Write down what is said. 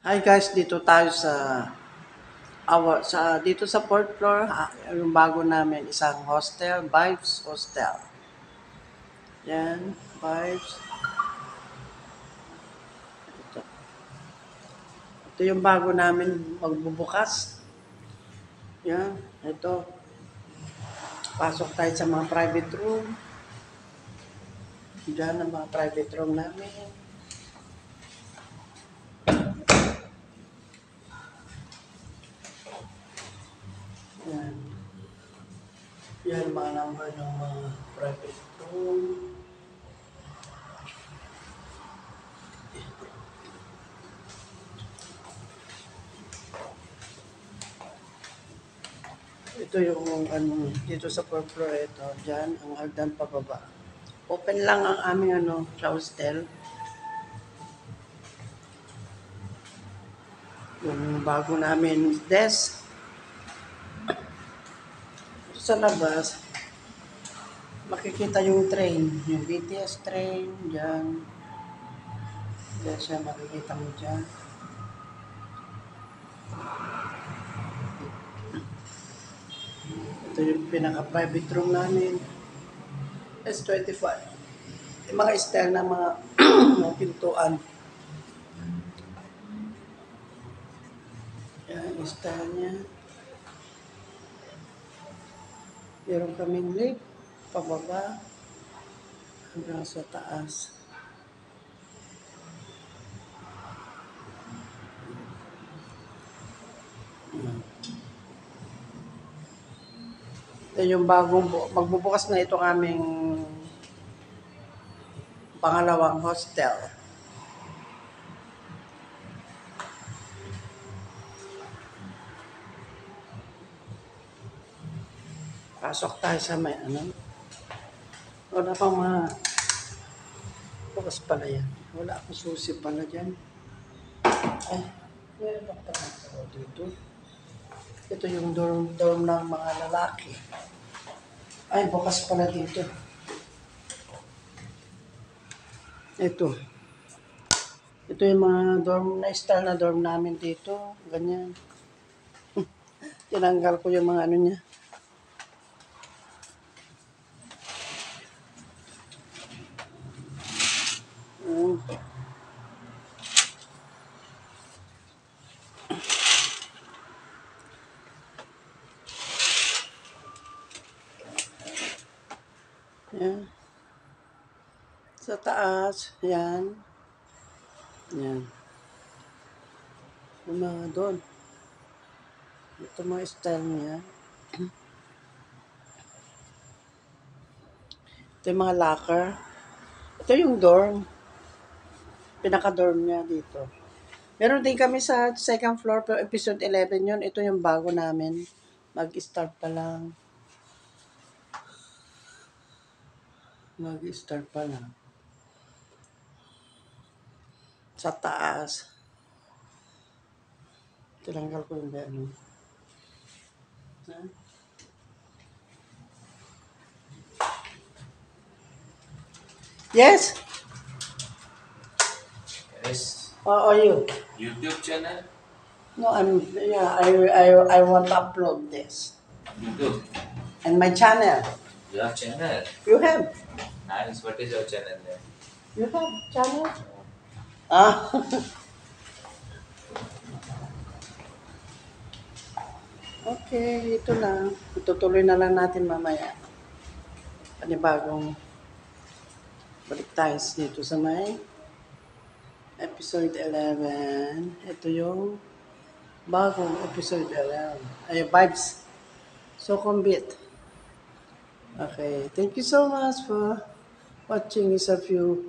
Hi guys, dito tayo sa dito sa fourth floor, yung bago namin isang hostel, Vibes Hostel. Yan, Vibes. Ito. Ito yung bago namin magbubukas. Yan, ito. Pasok tayo sa mga private room. Diyan ang mga private room namin. Yan. Yan mga number ng mga private room. Ito yung dito sa fourth floor ito. Diyan ang hagdan pababa. Open lang ang aming sa hostel. Yung bago namin desk. Sa labas, makikita yung train. Yung BTS train, dyan. Dyan siya, makikita mo dyan. Ito yung pinaka-private room namin. S25. Yung mga style na mga pintuan. Yan, yung style niya. Meron kaming lift, pababa, hanggang sa taas. Ito yung magbubukas na itong aming pangalawang hostel. Pasok tayo sa may wala pang mga bukas pala yan. Wala akong susi pala dyan. Ay, meron pa pala dito. Ito yung dorm ng mga lalaki. Ay, bukas pala dito. Ito. Ito yung mga dorm na style na dorm namin dito. Ganyan. Tinanggal ko yung mga niya. Yan. Sa taas, yan. Yan. Yung mga doon. Ito mga style niya. Ito yung mga locker. Ito yung dorm. Pinaka-dorm niya dito. Meron din kami sa second floor, pero episode 11 yun. Ito yung bago namin. Mag-start pa lang. Mag-start pa lang. Sa taas. Tinanggal ko yung gano'n. Yes? Yes. How are you? YouTube channel? No, I want to upload this. YouTube. And my channel. You have channel. You have? Nice. What is your channel name? You have channel? Ah. Okay, ito na. Itutuloy na lang natin mamaya. Panibagong balik tayo dito sa may episode 11. Ito yung bagong episode 11. Ay, vibes. So, kumbit. Okay. Thank you so much for watching this of you.